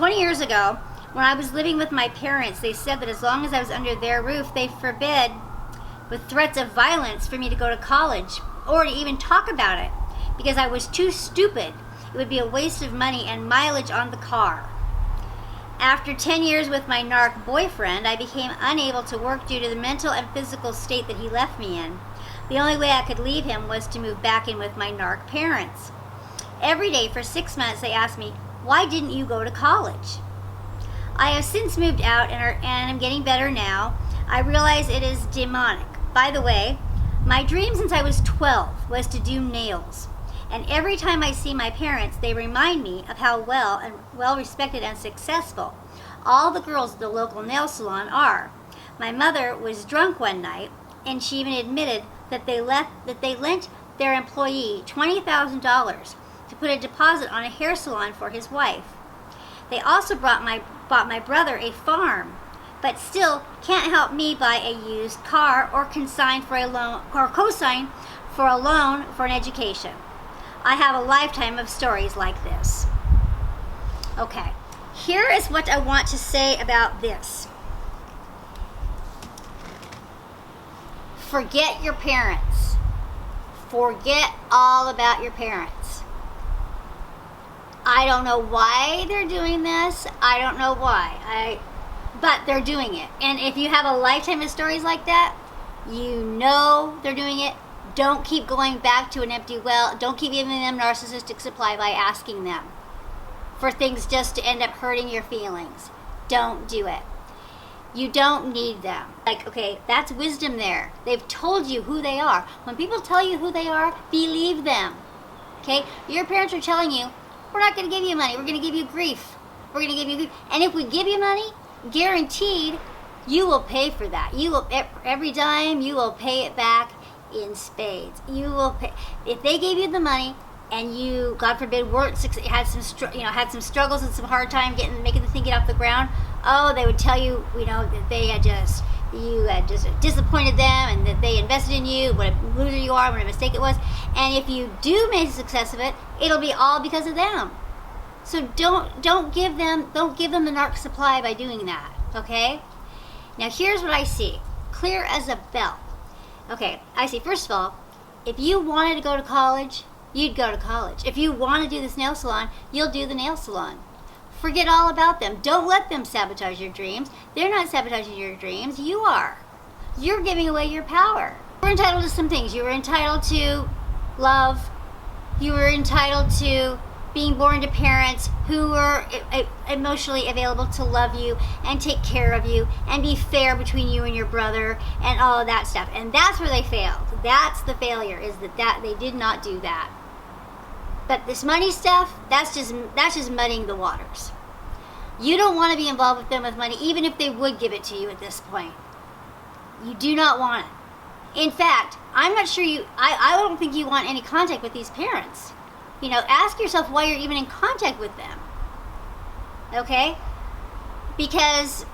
20 years ago, when I was living with my parents, they said that as long as I was under their roof, they forbid, with threats of violence, for me to go to college or to even talk about it because I was too stupid. It would be a waste of money and mileage on the car. After 10 years with my narc boyfriend, I became unable to work due to the mental and physical state that he left me in. The only way I could leave him was to move back in with my narc parents. Every day for 6 months, they asked me, "Why didn't you go to college?" I have since moved out and I'm getting better now. I realize it is demonic. By the way, my dream since I was 12 was to do nails. And every time I see my parents, they remind me of how well respected and successful all the girls at the local nail salon are. My mother was drunk one night, and she even admitted that they lent their employee $20,000 to put a deposit on a hair salon for his wife. They also bought my brother a farm, but still can't help me buy a used car or co-sign for a loan for an education. I have a lifetime of stories like this. Okay, here is what I want to say about this. Forget your parents. Forget all about your parents. I don't know why they're doing this. I don't know why. But they're doing it. And if you have a lifetime of stories like that, you know they're doing it. Don't keep going back to an empty well. Don't keep giving them narcissistic supply by asking them for things just to end up hurting your feelings. Don't do it. You don't need them. Like, okay, that's wisdom there. They've told you who they are. When people tell you who they are, believe them. Okay? Your parents are telling you, we're not going to give you money. We're going to give you grief. We're going to give you grief. And if we give you money, guaranteed, you will pay for that. You will, every dime, you will pay it back in spades. You will pay. If they gave you the money and you, God forbid, had some struggles and some hard time making the thing get off the ground, oh, they would tell you, that you had just disappointed them and that they invested in you, what a loser you are, what a mistake it was. And if you do make a success of it, it'll be all because of them. So don't give them the narc supply by doing that, okay? Now here's what I see, clear as a bell. Okay, I see, first of all, if you wanted to go to college, you'd go to college. If you want to do this nail salon, you'll do the nail salon. Forget all about them. Don't let them sabotage your dreams. They're not sabotaging your dreams. You are. You're giving away your power. You're entitled to some things. You were entitled to love. You were entitled to being born to parents who were emotionally available to love you and take care of you and be fair between you and your brother and all of that stuff. And that's where they failed. That's the failure, is that they did not do that. But this money stuff, that's just muddying the waters. You don't want to be involved with them with money, even if they would give it to you at this point. You do not want it. In fact, I'm not sure I don't think you want any contact with these parents. Ask yourself why you're even in contact with them. Okay? Because,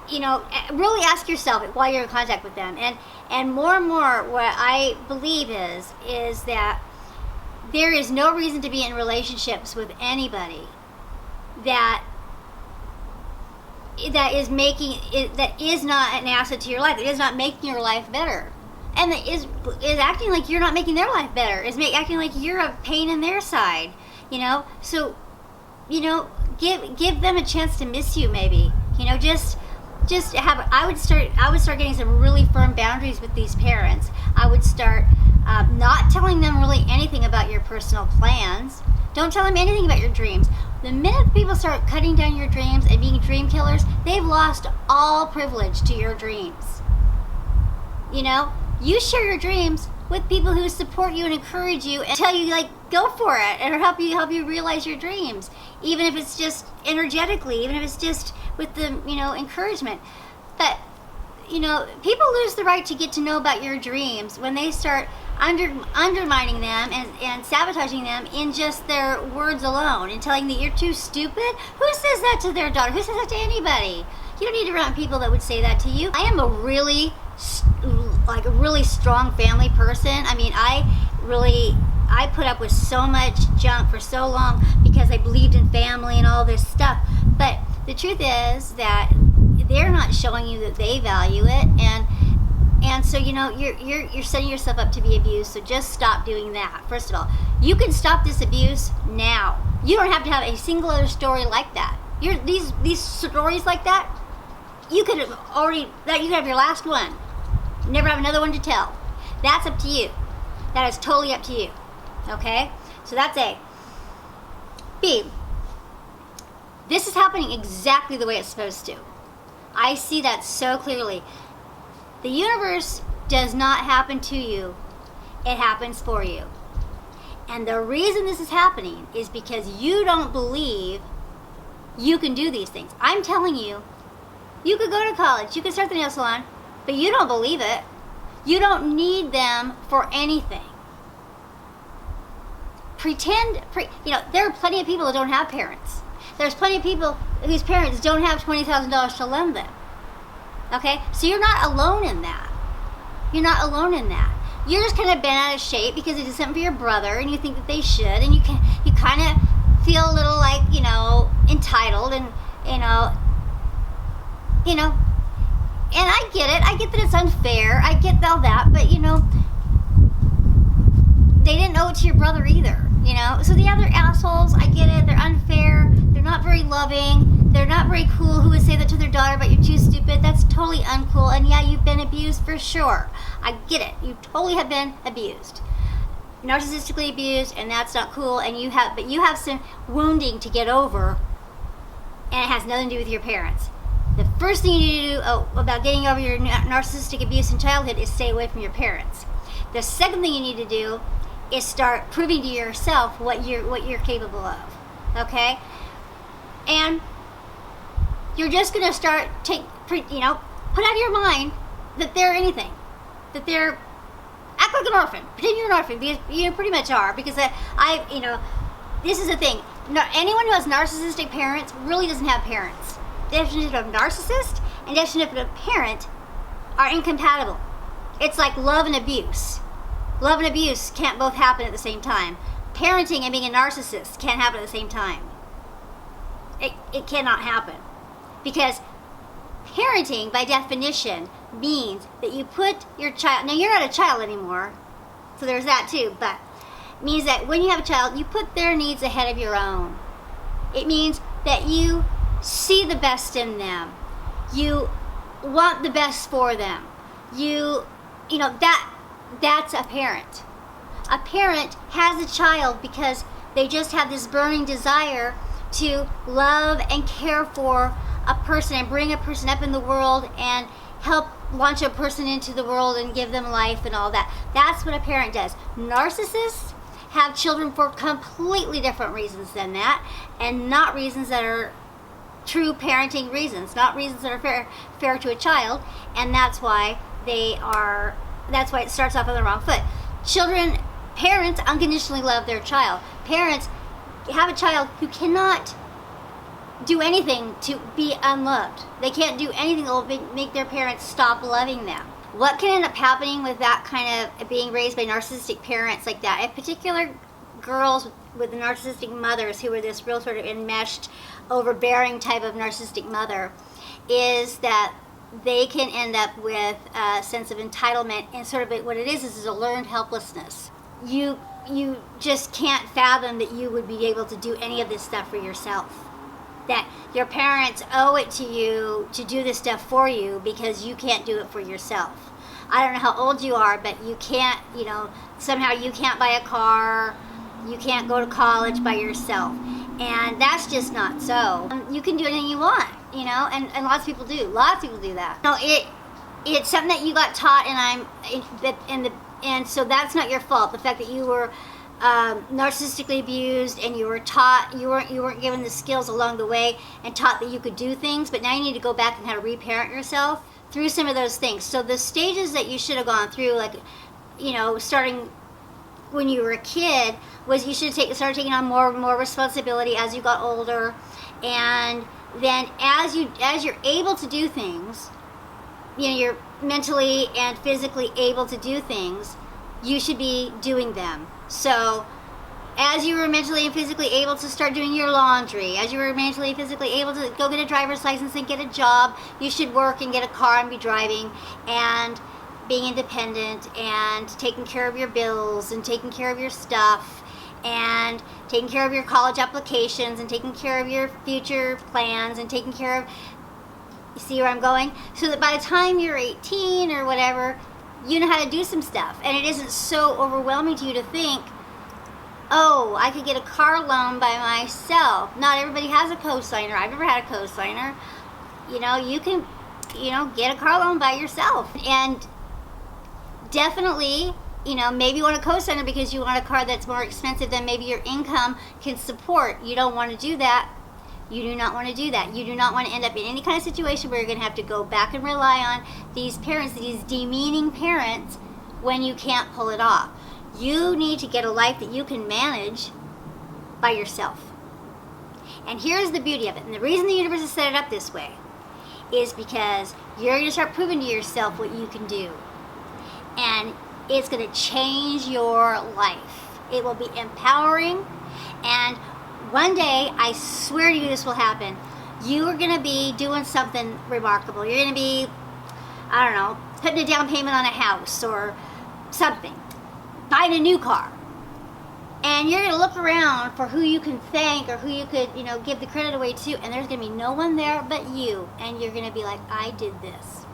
really ask yourself why you're in contact with them. And more what I believe is that there is no reason to be in relationships with anybody that is not an asset to your life. It is not making your life better. And that is acting like you're not making their life better. Is acting like you're a pain in their side. So, give them a chance to miss you. Maybe, I would start getting some really firm boundaries with these parents. I would start not telling them really anything about your personal plans. Don't tell them anything about your dreams. The minute people start cutting down your dreams and being dream killers, they've lost all privilege to your dreams. You share your dreams with people who support you and encourage you and tell you, go for it, and help you realize your dreams, even if it's just energetically, even if it's just with the encouragement. But people lose the right to get to know about your dreams when they start undermining them and sabotaging them in just their words alone and telling that you're too stupid. Who says that to their daughter? Who says that to anybody? You don't need to run people that would say that to you. I am a really strong family person. I mean, I really I put up with so much junk for so long because I believed in family and all this stuff. But the truth is that they're not showing you that they value it, and so you're setting yourself up to be abused. So just stop doing that. First of all, you can stop this abuse now. You don't have to have a single other story like that. These stories like that, you could have already, that you could have your last one. Never have another one to tell. That's up to you. That is totally up to you. Okay? So that's A. B. This is happening exactly the way it's supposed to. I see that so clearly. The universe does not happen to you. It happens for you. And the reason this is happening is because you don't believe you can do these things. I'm telling you, you could go to college, you could start the nail salon, but you don't believe it. You don't need them for anything. There are plenty of people who don't have parents. There's plenty of people whose parents don't have $20,000 to lend them. Okay? So you're not alone in that. You're not alone in that. You're just kind of bent out of shape because you did something for your brother and you think that they should, and you kind of feel a little like, entitled, and and I get it. I get that it's unfair. I get all that, but they didn't owe it to your brother either. So the other assholes, I get it. They're unfair. They're not very loving. They're not very cool. Who would say that to their daughter, but you're too stupid? That's totally uncool. And yeah, you've been abused for sure. I get it. You totally have been abused, narcissistically abused, and that's not cool. And you have some wounding to get over, and it has nothing to do with your parents. The first thing you need to do about getting over your narcissistic abuse in childhood is stay away from your parents. The second thing you need to do is start proving to yourself what you're capable of. Okay? And you're just going to start put out of your mind that they're anything. That they're, act like an orphan. Pretend you're an orphan, because you pretty much are. Because this is the thing. Anyone who has narcissistic parents really doesn't have parents. Definition of narcissist and definition of parent are incompatible. It's like love and abuse. Love and abuse can't both happen at the same time. Parenting and being a narcissist can't happen at the same time. It cannot happen. Because parenting, by definition, means that you put your child... Now, you're not a child anymore, so there's that too, but it means that when you have a child, you put their needs ahead of your own. It means that you see the best in them. You want the best for them. That's a parent. A parent has a child because they just have this burning desire to love and care for a person and bring a person up in the world and help launch a person into the world and give them life and all that. That's what a parent does. Narcissists have children for completely different reasons than that, and not reasons that are true parenting reasons, not reasons that are fair to a child, and that's why it starts off on the wrong foot. Parents unconditionally love their child. Parents have a child who cannot do anything to be unloved. They can't do anything that will make their parents stop loving them. What can end up happening with that kind of being raised by narcissistic parents like that, in particular girls with narcissistic mothers who are this real sort of enmeshed, overbearing type of narcissistic mother, is that they can end up with a sense of entitlement, and sort of what it is a learned helplessness. You just can't fathom that you would be able to do any of this stuff for yourself. That your parents owe it to you to do this stuff for you because you can't do it for yourself. I don't know how old you are, but you can't, somehow you can't buy a car, you can't go to college by yourself. And that's just not so. You can do anything you want, and lots of people do. Lots of people do that. No, it's something that you got taught, and so that's not your fault. The fact that you were narcissistically abused and you were taught, you weren't given the skills along the way and taught that you could do things, but now you need to go back and kind of reparent yourself through some of those things. So the stages that you should have gone through, like, starting when you were a kid, was you should start taking on more and more responsibility as you got older, and then as you're able to do things, you're mentally and physically able to do things, you should be doing them. So as you were mentally and physically able to start doing your laundry, as you were mentally and physically able to go get a driver's license and get a job, you should work and get a car and be driving and being independent and taking care of your bills and taking care of your stuff and taking care of your college applications and taking care of your future plans and taking care of, you see where I'm going? So that by the time you're 18 or whatever, you know how to do some stuff. And it isn't so overwhelming to you to think, oh, I could get a car loan by myself. Not everybody has a cosigner. I've never had a cosigner. You know, you can, get a car loan by yourself. And definitely, maybe you want a cosigner because you want a car that's more expensive than maybe your income can support. You don't want to do that. You do not want to do that. You do not want to end up in any kind of situation where you're going to have to go back and rely on these parents, these demeaning parents, when you can't pull it off. You need to get a life that you can manage by yourself. And here's the beauty of it. And the reason the universe has set it up this way is because you're going to start proving to yourself what you can do. And it's going to change your life. It will be empowering. And one day, I swear to you this will happen. You are going to be doing something remarkable. You're going to be, I don't know, putting a down payment on a house or something. Buying a new car. And you're going to look around for who you can thank or who you could, give the credit away to. And there's going to be no one there but you. And you're going to be like, I did this.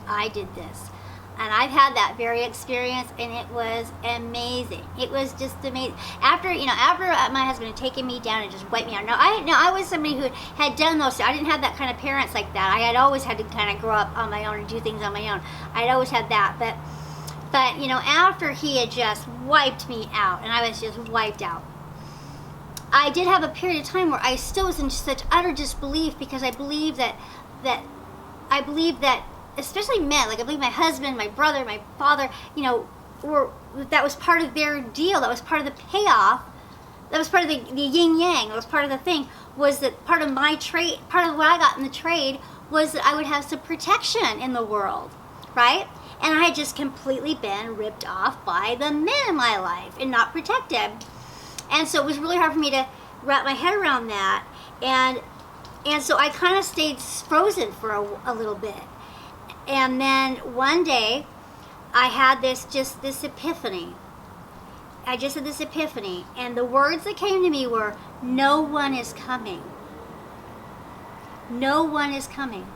I did this. And I've had that very experience, and it was amazing. It was just amazing. After my husband had taken me down and just wiped me out. Now, I was somebody who had done those. I didn't have that kind of parents like that. I had always had to kind of grow up on my own and do things on my own. I'd always had that. But after he had just wiped me out, and I was just wiped out, I did have a period of time where I still was in such utter disbelief because I believed that especially men, like I believe my husband, my brother, my father, that was part of their deal. That was part of the payoff. That was part of the yin yang. That was part of the thing. Was that part of my trade? Part of what I got in the trade was that I would have some protection in the world, right? And I had just completely been ripped off by the men in my life and not protected. And so it was really hard for me to wrap my head around that. And so I kind of stayed frozen for a little bit. And then one day, I had this epiphany. I just had this epiphany. And the words that came to me were, no one is coming. No one is coming.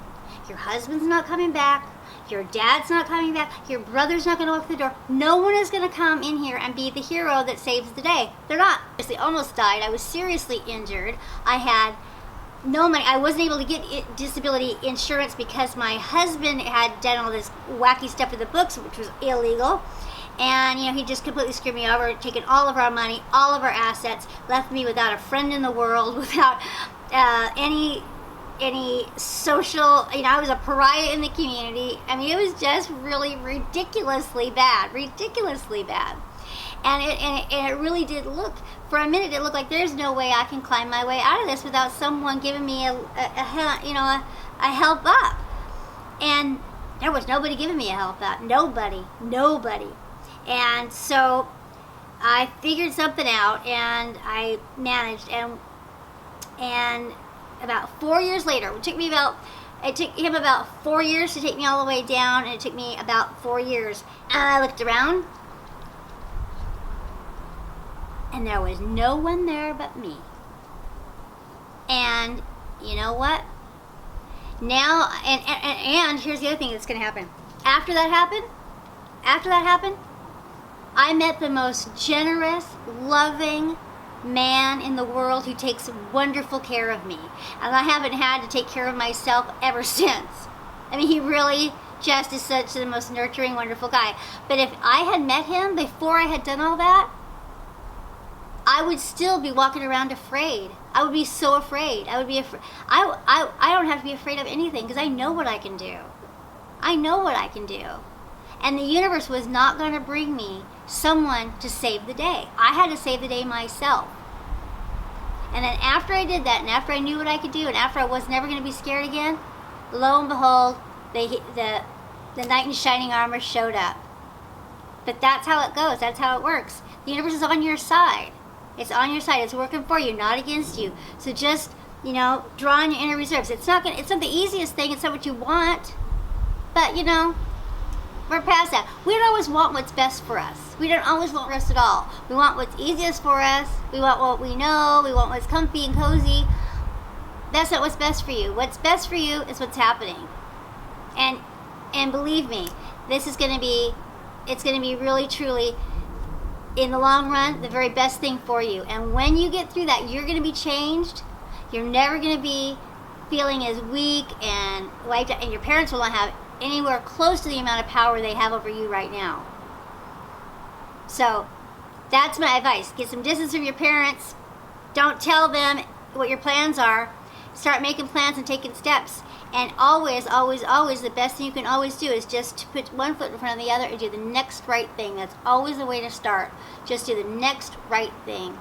Your husband's not coming back. Your dad's not coming back. Your brother's not going to walk the door. No one is going to come in here and be the hero that saves the day. They're not. I almost died. I was seriously injured. I had no money. I wasn't able to get disability insurance because my husband had done all this wacky stuff with the books, which was illegal. And, he just completely screwed me over, taken all of our money, all of our assets, left me without a friend in the world, without any social, I was a pariah in the community. I mean, it was just really ridiculously bad. And it really did look, for a minute, it looked like there's no way I can climb my way out of this without someone giving me a help up. And there was nobody giving me a help up. Nobody. And so I figured something out, and I managed, and about 4 years later, it took him about 4 years to take me all the way down, and it took me about 4 years. And I looked around, and there was no one there but me. And you know what? Now, and here's the other thing that's going to happen. After that happened, I met the most generous, loving man in the world who takes wonderful care of me. And I haven't had to take care of myself ever since. I mean, he really just is such the most nurturing, wonderful guy. But if I had met him before I had done all that, I would still be walking around afraid. I would be so afraid. I would be afraid. I don't have to be afraid of anything because I know what I can do. And the universe was not going to bring me someone to save the day. I had to save the day myself. And then after I did that, and after I knew what I could do, and after I was never going to be scared again, lo and behold, the knight in shining armor showed up. But that's how it goes. That's how it works. The universe is on your side. It's on your side. It's working for you, not against you. So just, draw on your inner reserves. It's not the easiest thing. It's not what you want. But, we're past that. We don't always want what's best for us. We don't always want rest at all. We want what's easiest for us. We want what we know. We want what's comfy and cozy. That's not what's best for you. What's best for you is what's happening. And believe me, it's going to be really, truly, in the long run, the very best thing for you. And when you get through that, you're going to be changed. You're never going to be feeling as weak and wiped out, and your parents will not have anywhere close to the amount of power they have over you right now. So that's my advice. Get some distance from your parents. Don't tell them what your plans are. Start making plans and taking steps. And always, always, always, the best thing you can always do is just to put one foot in front of the other and do the next right thing. That's always the way to start. Just do the next right thing.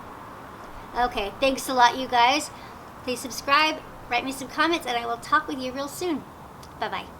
Okay, thanks a lot, you guys. Please subscribe, write me some comments, and I will talk with you real soon. Bye-bye.